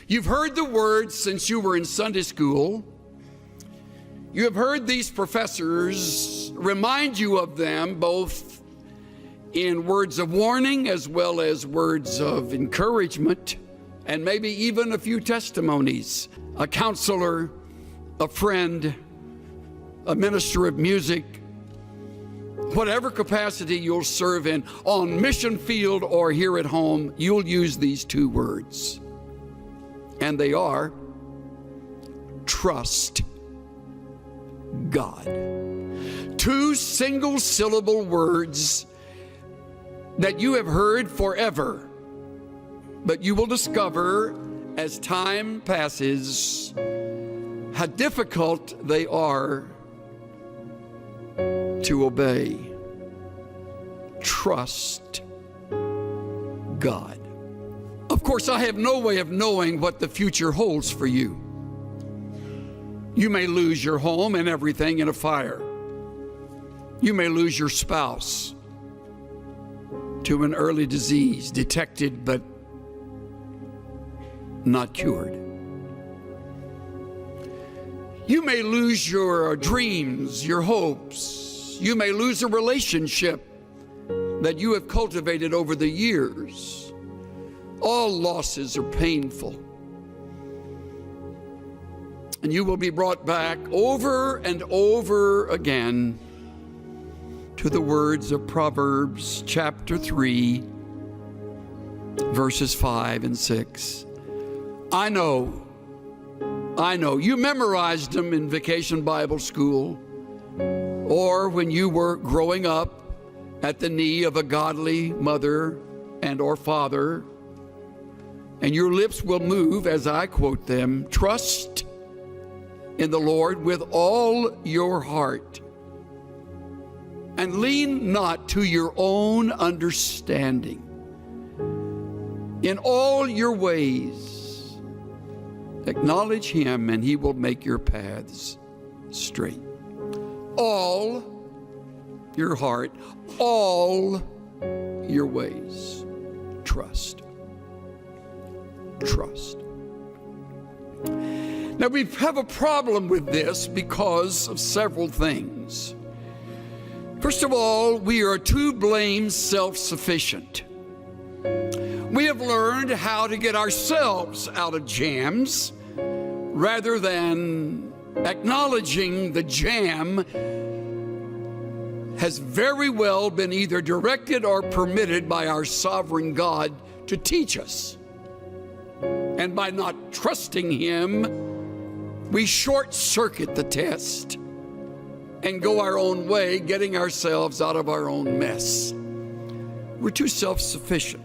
You've heard the words since you were in Sunday school. You have heard these professors remind you of them, both in words of warning as well as words of encouragement, and maybe even a few testimonies. A counselor, a friend, a minister of music, whatever capacity you'll serve in, on mission field or here at home, you'll use these two words. And they are, trust God. Two single-syllable words that you have heard forever, but you will discover as time passes how difficult they are to obey. Trust God. Of course, I have no way of knowing what the future holds for you. You may lose your home and everything in a fire. You may lose your spouse to an early disease, detected but not cured. You may lose your dreams, your hopes. You may lose a relationship that you have cultivated over the years. All losses are painful. And you will be brought back over and over again to the words of Proverbs chapter 3, verses 5 and 6. I know. You memorized them in Vacation Bible School or when you were growing up at the knee of a godly mother and or father. And your lips will move as I quote them. Trust in the Lord with all your heart, and lean not to your own understanding. In all your ways, acknowledge him, and he will make your paths straight. All your heart, all your ways, trust. Trust. Now, we have a problem with this because of several things. First of all, we are to blame self-sufficient. We have learned how to get ourselves out of jams rather than acknowledging the jam has very well been either directed or permitted by our sovereign God to teach us. And by not trusting him, we short-circuit the test and go our own way, getting ourselves out of our own mess. We're too self-sufficient.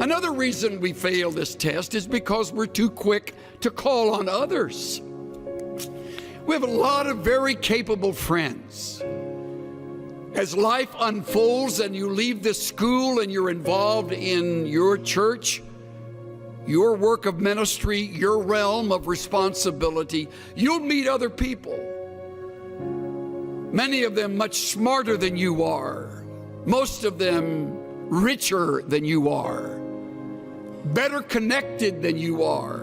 Another reason we fail this test is because we're too quick to call on others. We have a lot of very capable friends. As life unfolds and you leave this school and you're involved in your church, your work of ministry, your realm of responsibility, you'll meet other people. Many of them much smarter than you are. Most of them richer than you are. Better connected than you are.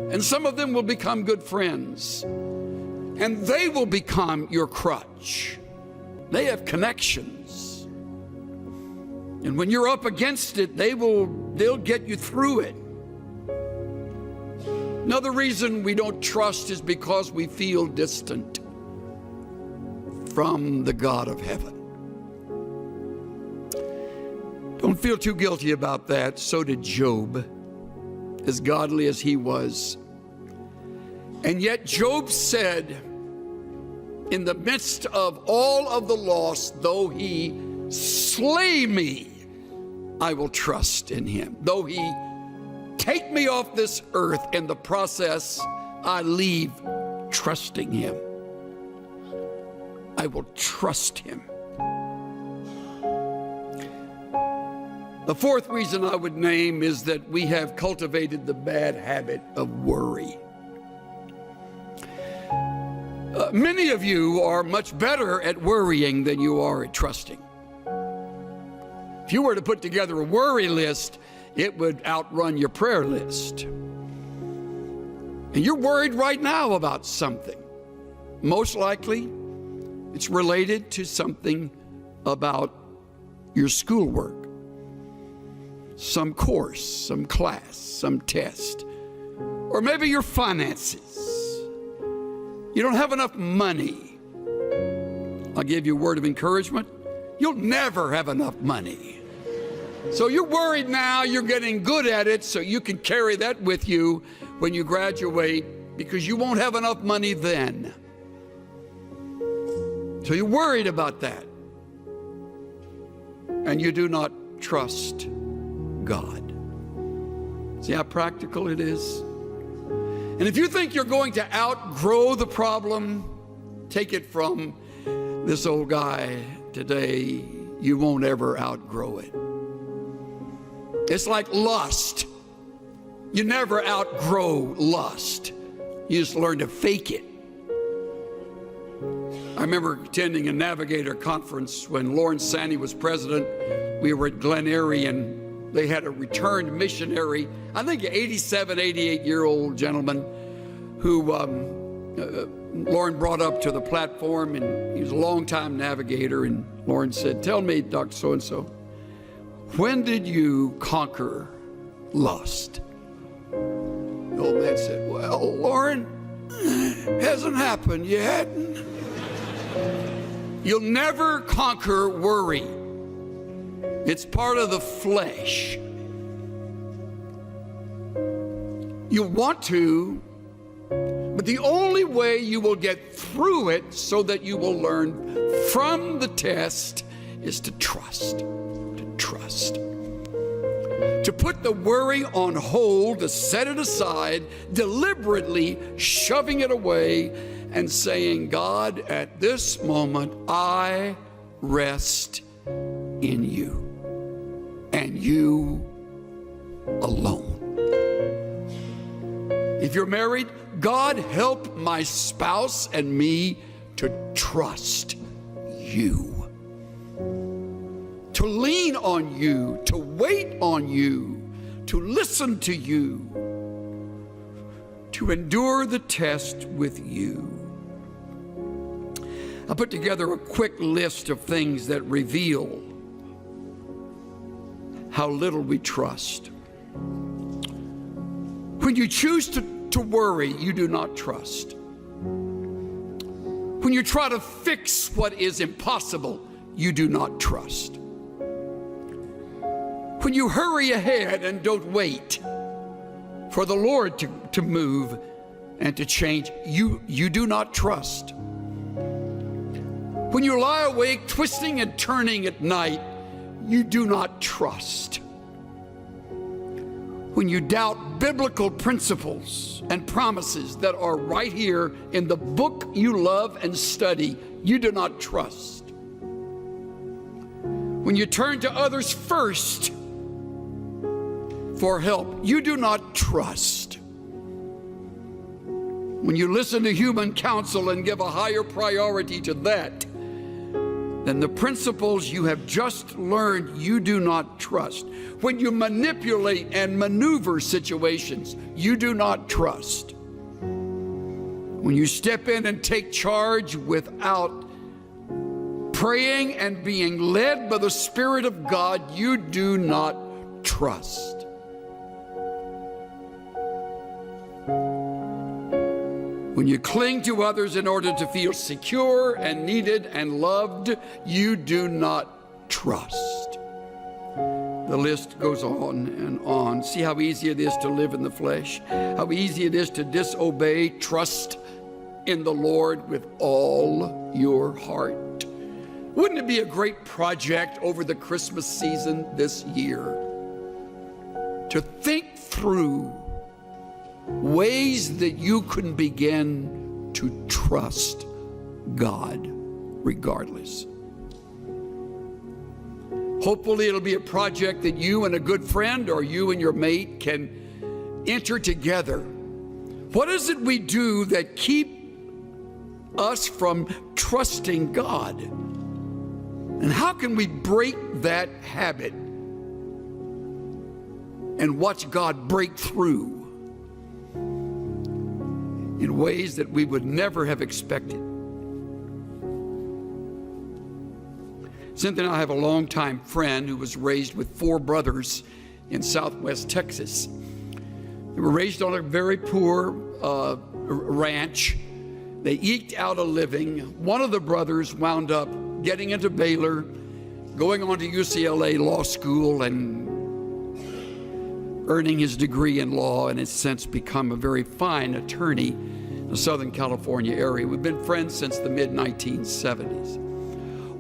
And some of them will become good friends. And they will become your crutch. They have connections. And when you're up against it, they'll get you through it. Another reason we don't trust is because we feel distant from the God of heaven. Don't feel too guilty about that. So did Job, as godly as he was. And yet Job said, in the midst of all of the loss, though he slay me, I will trust in him. Though he take me off this earth, in the process, I leave trusting him. I will trust him. The fourth reason I would name is that we have cultivated the bad habit of worry. Many of you are much better at worrying than you are at trusting. If you were to put together a worry list, it would outrun your prayer list. And you're worried right now about something. Most likely, it's related to something about your schoolwork, some course, some class, some test, or maybe your finances. You don't have enough money. I'll give you a word of encouragement. You'll never have enough money. So you're worried now, you're getting good at it so you can carry that with you when you graduate, because you won't have enough money then. So you're worried about that. And you do not trust God. See how practical it is? And if you think you're going to outgrow the problem, take it from this old guy today, you won't ever outgrow it. It's like lust. You never outgrow lust. You just learn to fake it. I remember attending a Navigator conference when Lawrence Sandy was president. We were at Glen Eyrie, and they had a returned missionary, I think an 87, 88-year-old gentleman who Lauren brought up to the platform, and he was a longtime navigator. And Lauren said, "Tell me, Dr. So-and-so, when did you conquer lust?" The old man said, "Well, Lauren, hasn't happened yet." You'll never conquer worry. It's part of the flesh. You want to, but the only way you will get through it so that you will learn from the test is to trust. To trust. To put the worry on hold, to set it aside, deliberately shoving it away and saying, "God, at this moment, I rest in you and you alone." If you're married, God, help my spouse and me to trust you, to lean on you, to wait on you, to listen to you, to endure the test with you. I put together a quick list of things that reveal how little we trust. When you choose to worry, you do not trust. When you try to fix what is impossible, you do not trust. When you hurry ahead and don't wait for the Lord to move and to change, you do not trust. When you lie awake, twisting and turning at night, you do not trust. When you doubt biblical principles and promises that are right here in the book you love and study, you do not trust. When you turn to others first for help, you do not trust. When you listen to human counsel and give a higher priority to that than the principles you have just learned, you do not trust. When you manipulate and maneuver situations, you do not trust. When you step in and take charge without praying and being led by the Spirit of God, you do not trust. When you cling to others in order to feel secure and needed and loved, you do not trust. The list goes on and on. See how easy it is to live in the flesh, how easy it is to disobey. Trust in the Lord with all your heart. Wouldn't it be a great project over the Christmas season this year to think through ways that you can begin to trust God regardless? Hopefully it'll be a project that you and a good friend or you and your mate can enter together. What is it we do that keep us from trusting God? And how can we break that habit? and watch God break through in ways that we would never have expected. Cynthia and I have a longtime friend who was raised with 4 brothers in southwest Texas. They were raised on a very poor ranch. They eked out a living. One of the brothers wound up getting into Baylor, going on to UCLA Law School, and earning his degree in law, and has since become a very fine attorney in the Southern California area. We've been friends since the mid-1970s.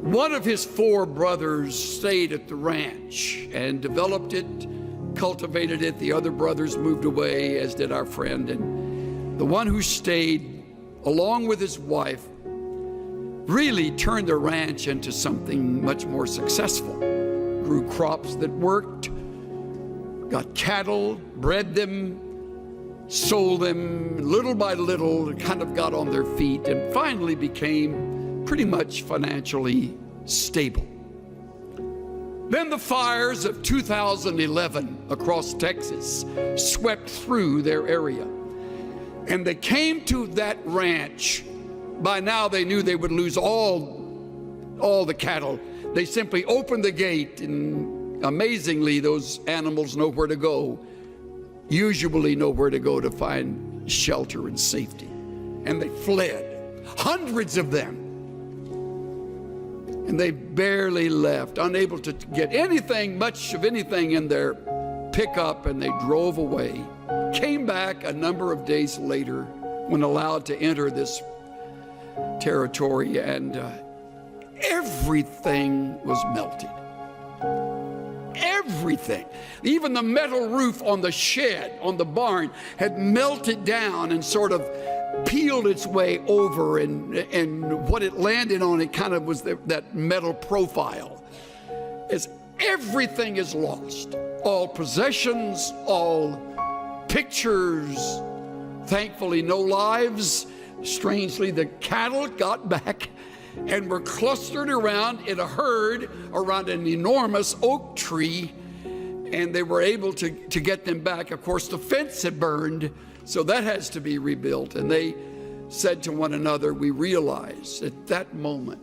One of his 4 brothers stayed at the ranch and developed it, cultivated it. The other brothers moved away, as did our friend. And the one who stayed, along with his wife, really turned the ranch into something much more successful. Grew crops that worked, got cattle, bred them, sold them. Little by little, kind of got on their feet and finally became pretty much financially stable. Then the fires of 2011 across Texas swept through their area, and they came to that ranch. By now they knew they would lose all the cattle. They simply opened the gate, and amazingly those animals know where to go, usually know where to go to find shelter and safety. And they fled, hundreds of them. And they barely left, unable to get anything, much of anything in their pickup, and they drove away. Came back a number of days later when allowed to enter this territory, and everything was melted. Everything. Even the metal roof on the shed, on the barn, had melted down and sort of peeled its way over, and what it landed on, it kind of was that metal profile. As everything is lost, all possessions, all pictures, thankfully no lives. Strangely, the cattle got back and were clustered around in a herd around an enormous oak tree, and they were able to get them back. Of course, the fence had burned, so that has to be rebuilt. And they said to one another, we realized at that moment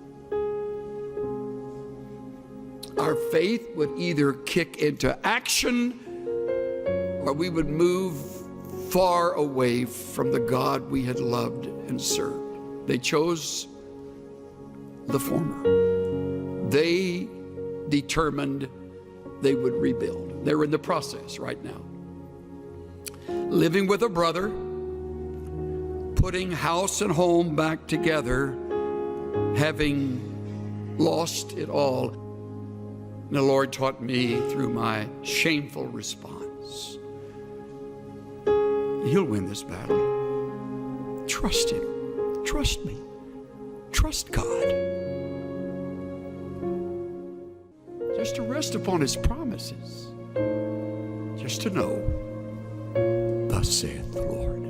our faith would either kick into action or we would move far away from the God we had loved and served. They chose the former. They determined they would rebuild. They're in the process right now. Living with a brother, putting house and home back together, having lost it all. And the Lord taught me through my shameful response, He'll win this battle. Trust Him. Trust me. Trust God. Just to rest upon His promises. Just to know, thus saith the Lord.